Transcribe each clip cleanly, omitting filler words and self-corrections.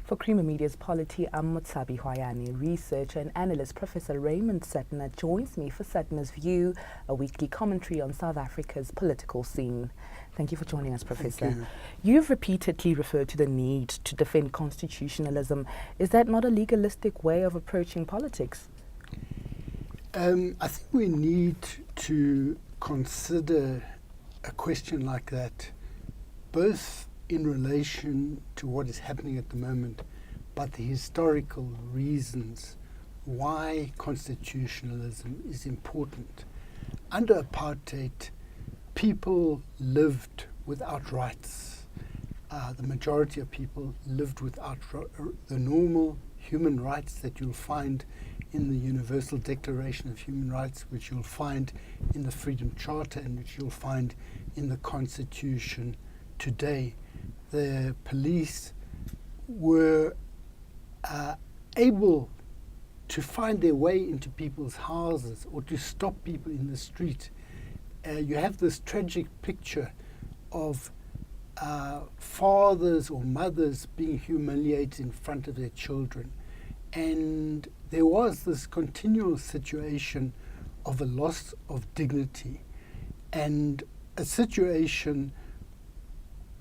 For Creamer Media's Polity, I'm Mutsabi Hwayani. Researcher and analyst Professor Raymond Suttner joins me for Suttner's View, a weekly commentary on South Africa's political scene. Thank you for joining us, Professor. Thank you. You've repeatedly referred to the need to defend constitutionalism. Is that not a legalistic way of approaching politics? I think we need to consider a question like that, both in relation to what is happening at the moment, but the historical reasons why constitutionalism is important. Under apartheid, people lived without rights. The majority of people lived without the normal human rights that you'll find in the Universal Declaration of Human Rights, which you'll find in the Freedom Charter, and which you'll find in the Constitution today. The police were able to find their way into people's houses or to stop people in the street. You have this tragic picture of fathers or mothers being humiliated in front of their children. And there was this continual situation of a loss of dignity and a situation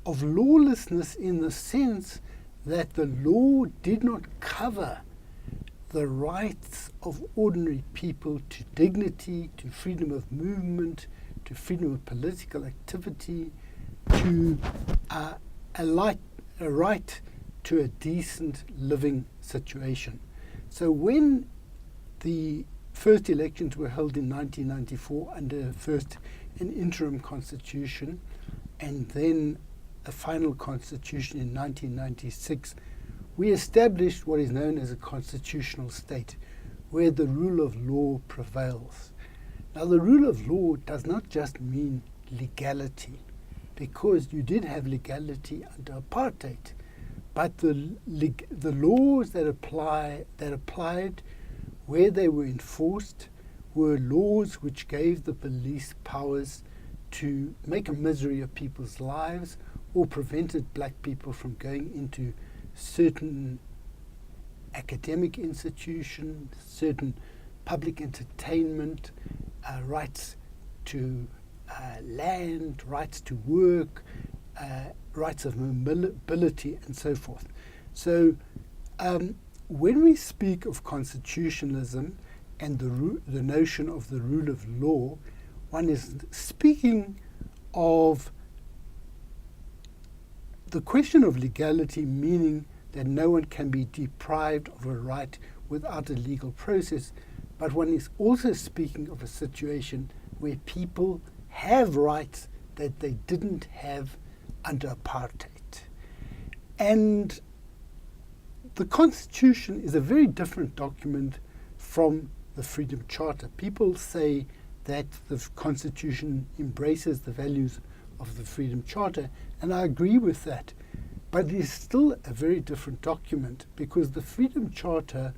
of lawlessness, in the sense that the law did not cover the rights of ordinary people to dignity, to freedom of movement, to freedom of political activity, to a right to a decent living situation. So when the first elections were held in 1994 under first an interim constitution and then a final constitution in 1996, we established what is known as a constitutional state, where the rule of law prevails. Now, the rule of law does not just mean legality, because you did have legality under apartheid, but the laws that applied where they were enforced were laws which gave the police powers to make a misery of people's lives, or prevented black people from going into certain academic institutions, certain public entertainment, rights to land, rights to work, rights of mobility, and so forth. So when we speak of constitutionalism and the notion of the rule of law, one is speaking of the question of legality, meaning that no one can be deprived of a right without a legal process, but one is also speaking of a situation where people have rights that they didn't have under apartheid. And the Constitution is a very different document from the Freedom Charter. People say that the Constitution embraces the values of the Freedom Charter, and I agree with that. But it is still a very different document, because the Freedom Charter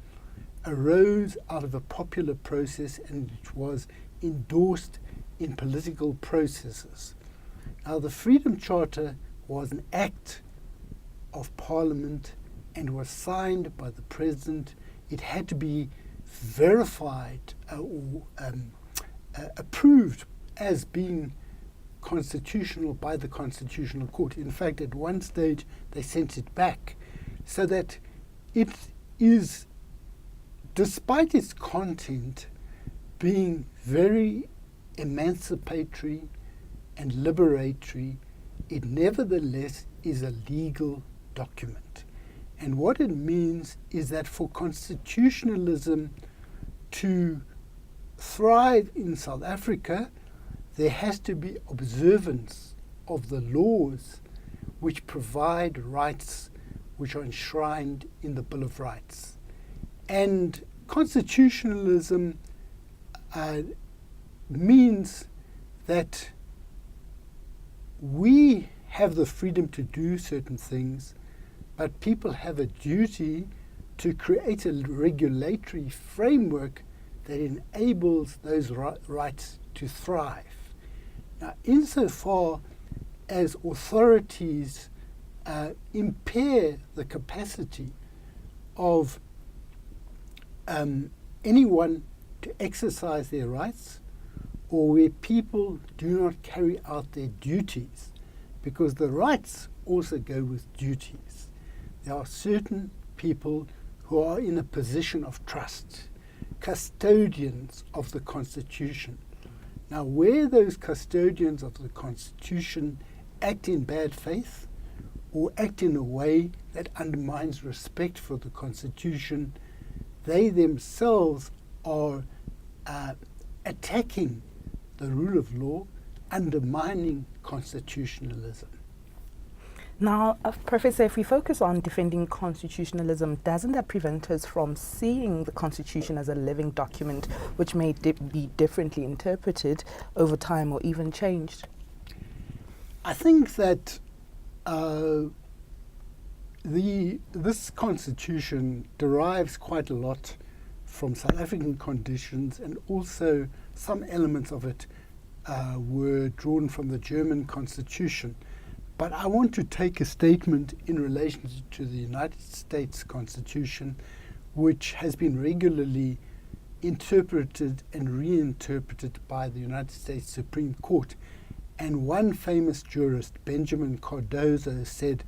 arose out of a popular process and it was endorsed in political processes. Now, the Freedom Charter was an act of Parliament and was signed by the President. It had to be verified or approved as being constitutional by the Constitutional Court. In fact, at one stage they sent it back, so that it is, despite its content being very emancipatory and liberatory, it nevertheless is a legal document. And what it means is that for constitutionalism to thrive in South Africa, there has to be observance of the laws which provide rights which are enshrined in the Bill of Rights. And constitutionalism means that we have the freedom to do certain things, but people have a duty to create a regulatory framework that enables those rights to thrive. Now, insofar as authorities impair the capacity of anyone to exercise their rights, or where people do not carry out their duties, because the rights also go with duties. There are certain people who are in a position of trust, custodians of the Constitution. Now, where those custodians of the Constitution act in bad faith or act in a way that undermines respect for the Constitution, they themselves are attacking the rule of law, undermining constitutionalism. Now, Professor, if we focus on defending constitutionalism, doesn't that prevent us from seeing the Constitution as a living document which may be differently interpreted over time or even changed? I think that this Constitution derives quite a lot from South African conditions, and also some elements of it were drawn from the German Constitution. But I want to take a statement in relation to the United States Constitution, which has been regularly interpreted and reinterpreted by the United States Supreme Court. And one famous jurist, Benjamin Cardozo, said,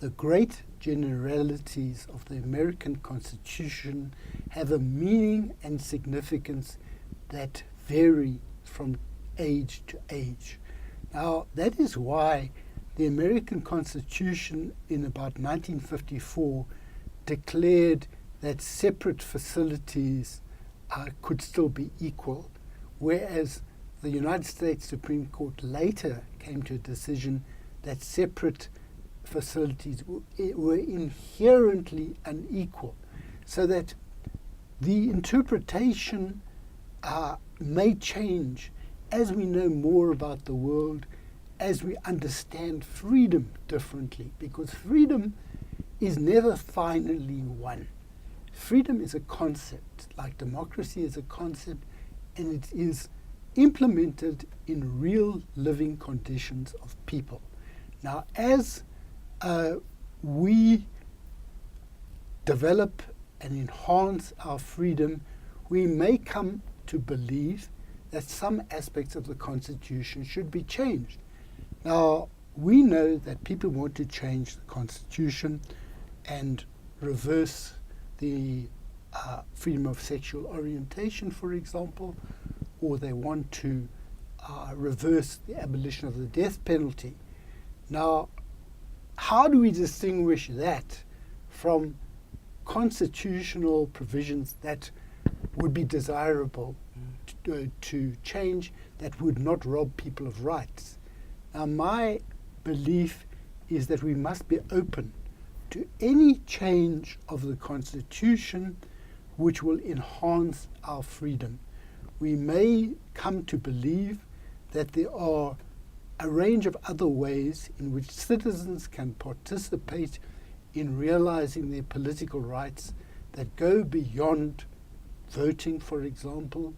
"The great generalities of the American Constitution have a meaning and significance that vary from age to age." Now, that is why the American Constitution in about 1954 declared that separate facilities could still be equal, whereas the United States Supreme Court later came to a decision that separate facilities were inherently unequal, so that the interpretation may change as we know more about the world, as we understand freedom differently, because freedom is never finally won. Freedom is a concept, like democracy is a concept, and it is implemented in real living conditions of people. Now, as we develop and enhance our freedom, we may come to believe that some aspects of the Constitution should be changed. Now, we know that people want to change the Constitution and reverse the freedom of sexual orientation, for example, or they want to reverse the abolition of the death penalty. Now, how do we distinguish that from constitutional provisions that would be desirable to change, that would not rob people of rights? Now, my belief is that we must be open to any change of the Constitution which will enhance our freedom. We may come to believe that there are a range of other ways in which citizens can participate in realizing their political rights that go beyond voting, for example,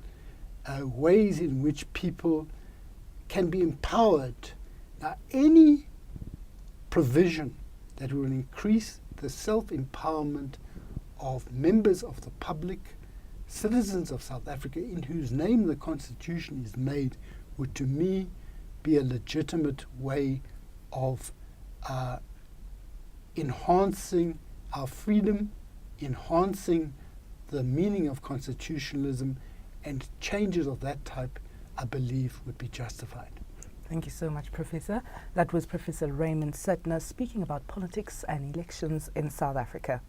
ways in which people can be empowered. Now, any provision that will increase the self-empowerment of members of the public, citizens of South Africa, in whose name the Constitution is made, would to me be a legitimate way of enhancing our freedom, enhancing the meaning of constitutionalism, and changes of that type, I believe, would be justified. Thank you so much, Professor. That was Professor Raymond Suttner speaking about politics and elections in South Africa.